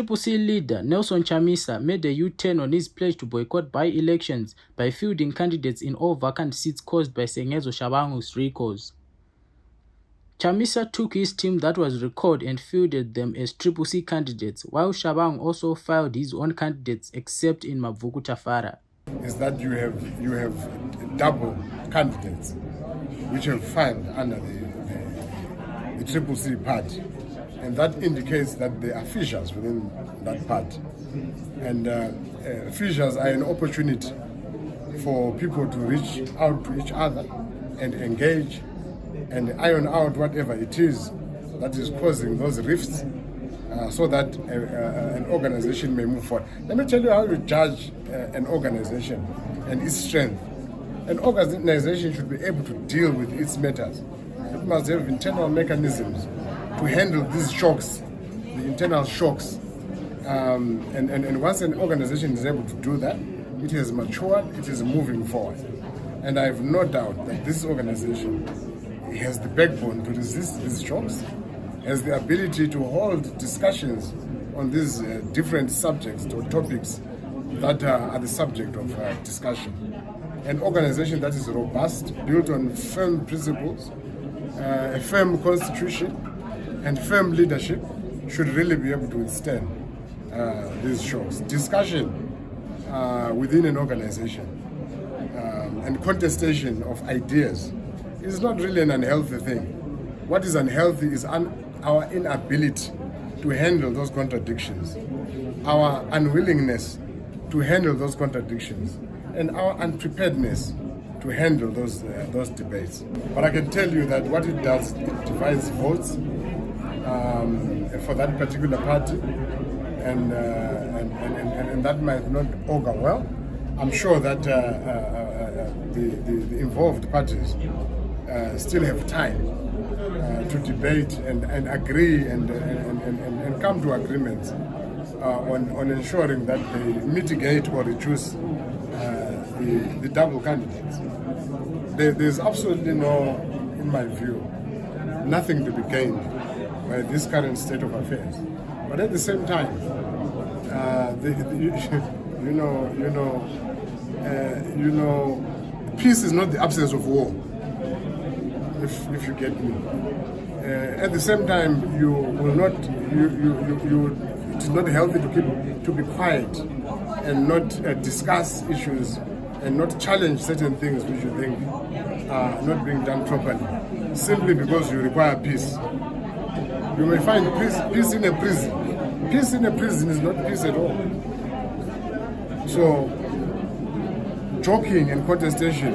Triple C leader Nelson Chamisa made a U-turn on his pledge to boycott by-elections by fielding candidates in all vacant seats caused by Tshabangu's recalls. Chamisa took his team that was recalled and fielded them as Triple C candidates, while Tshabangu also filed his own candidates except in Mavuku Tafara. Is that you have double candidates which have filed under the Triple C party, and that indicates that there are fissures within that party, and fissures are an opportunity for people to reach out to each other and engage and iron out whatever it is that is causing those rifts, so that an organization may move forward. Let me tell you how you judge an organization and its strength. An organization should be able to deal with its matters. It must have internal mechanisms to handle these shocks, the internal shocks. And once an organization is able to do that, it has matured, it is moving forward. And I have no doubt that this organization has the backbone to resist these shocks, has the ability to hold discussions on these different subjects or topics that are the subject of discussion. An organization that is robust, built on firm principles, a firm constitution, and firm leadership should really be able to withstand these shocks. Discussion within an organization and contestation of ideas is not really an unhealthy thing. What is unhealthy is our inability to handle those contradictions, our unwillingness to handle those contradictions, and our unpreparedness to handle those debates. But I can tell you that what it does, it divides votes for that particular party, and that might not augur well. I'm sure that the involved parties still have time to debate and agree and come to agreements on ensuring that they mitigate or reduce the double candidates. There's absolutely in my view, nothing to be gained by this current state of affairs. But at the same time, peace is not the absence of war. If you get me. At the same time, you will not. It is not healthy to be quiet and not discuss issues and not challenge certain things which you think are not being done properly, simply because you require peace. You may find peace in a prison. Peace in a prison is not peace at all. So, joking and contestation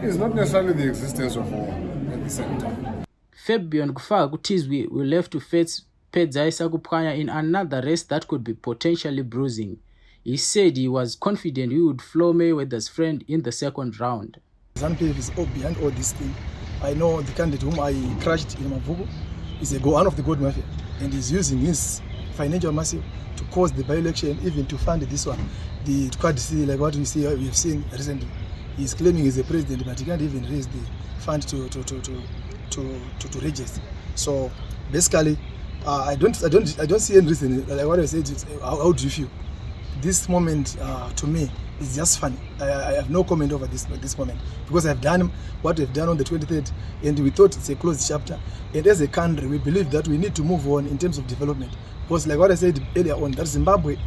is not necessarily the existence of war at the same time. Fabian kufaka kutizwi will have to face Pedzisa Kuphanya in another race that could be potentially bruising. He said he was confident he would floor Mayweather's friend in the second round. Zanu PF is all behind all this thing. I know the candidate whom I crushed in Mavuku is one of the gold mafia, and he's using his financial massive to cause the by-election, even to fund this one. The quadricity, like what we have seen recently. He's claiming he's a president, but he can't even raise the fund to register. So basically, I don't see any reason. Like what I said, how do you feel? This moment to me is just funny. I have no comment over this moment, because I've done what we've done on the 23rd, and we thought it's a closed chapter. And as a country, we believe that we need to move on in terms of development, because like what I said earlier on, that Zimbabwe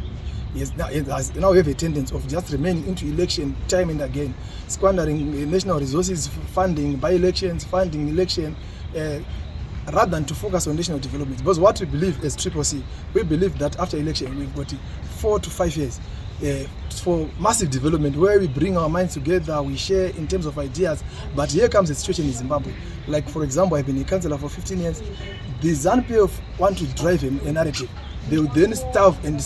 now we have a tendency of just remaining into election time and again, squandering national resources, funding by-elections, funding election, rather than to focus on national development. Because what we believe as Triple C, we believe that after election we've got 4 to 5 years for massive development, where we bring our minds together, we share in terms of ideas. But here comes the situation in Zimbabwe. Like for example, I've been a councillor for 15 years. The Zanu PF want to drive a narrative. They will then starve and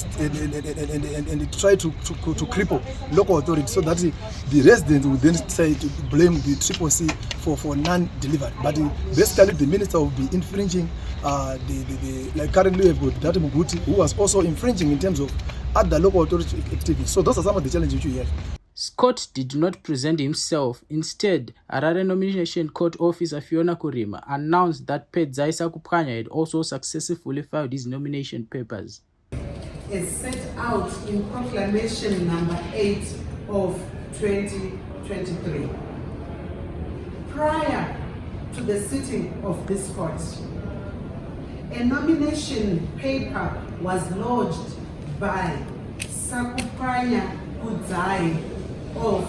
try to cripple local authorities, so that the residents will then say to blame the Triple C for non-delivery. But basically, the minister will be infringing. Like currently, we've got Dr. Mugabe, who was also infringing in terms of other local authority activities. So those are some of the challenges which we have. Scott did not present himself. Instead, Harare Nomination Court Officer Fiona Kurima announced that Pedzisa Kuphanya had also successfully filed his nomination papers. as set out in Proclamation number 8 of 2023. Prior to the sitting of this court, a nomination paper was lodged by Sakupanya Kudzai of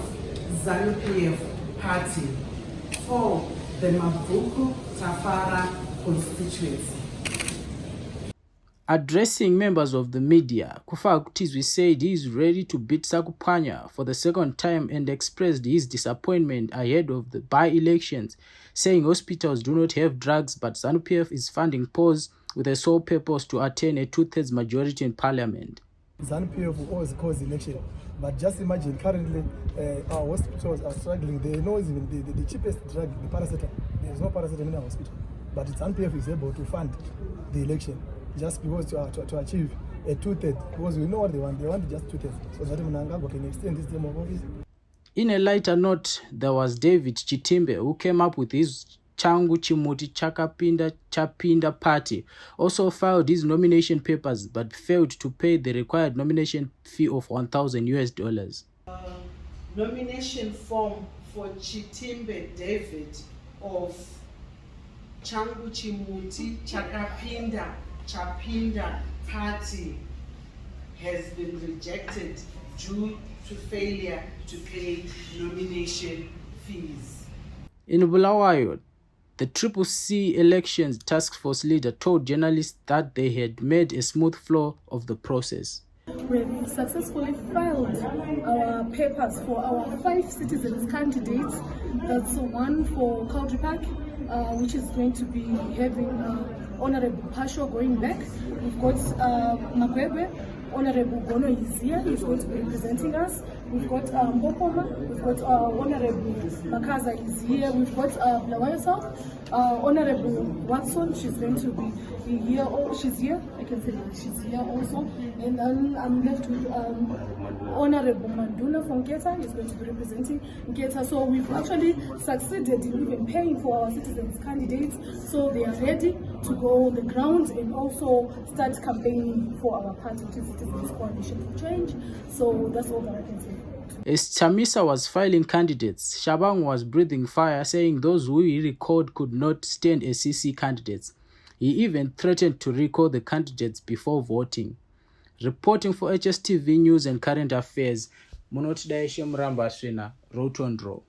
Zanu PF party for the Mavuku Tafara constituency. Addressing members of the media, Tshabangu said he is ready to beat Sakupanya for the second time and expressed his disappointment ahead of the by-elections, saying hospitals do not have drugs but Zanu PF is funding polls with a sole purpose to attain a 2/3 majority in parliament. Zanu PF will always cause election, but just imagine currently our hospitals are struggling. They know even the cheapest drug, the paracetamol. There is no paracetamol in our hospital, but Zanu PF is able to fund the election just because to achieve a 2/3, because we know what they want just 2/3, so that Mnangagwa can extend his term of office. In a lighter note, there was David Chitimbe, who came up with his Changu Chimuti Chapinda party, also filed his nomination papers but failed to pay the required nomination fee of $1,000. Nomination form for Chitimbe David of Changu Chimuti Chapinda party has been rejected due to failure to pay nomination fees. In Bulawayo, the CCC elections task force leader told journalists that they had made a smooth flow of the process. We have successfully filed our papers for our 5 citizens candidates. That's one for Country Park, which is going to be having Honorable Pasho going back. We've got Mugabe. Honorable Gono is here, he's going to be representing us. We've got Mbopoma, we've got Honorable Makaza is here, we've got Bulawayo South, Honorable Watson, she's going to be here, she's here, I can say that she's here also. And then I'm left with Honorable Manduna from Nketa, he's going to be representing Nketa. So we've actually succeeded in even paying for our citizens candidates, so they are ready to go on the ground and also start campaigning for our party, which is Citizens Coalition for Change. So that's all that I can say. As Chamisa was filing candidates, Tshabangu was breathing fire, saying those who he recalled could not stand as CC candidates. He even threatened to recall the candidates before voting. Reporting for HSTV News and Current Affairs, Munoti Daeshe Mramba Swina, Rotondro.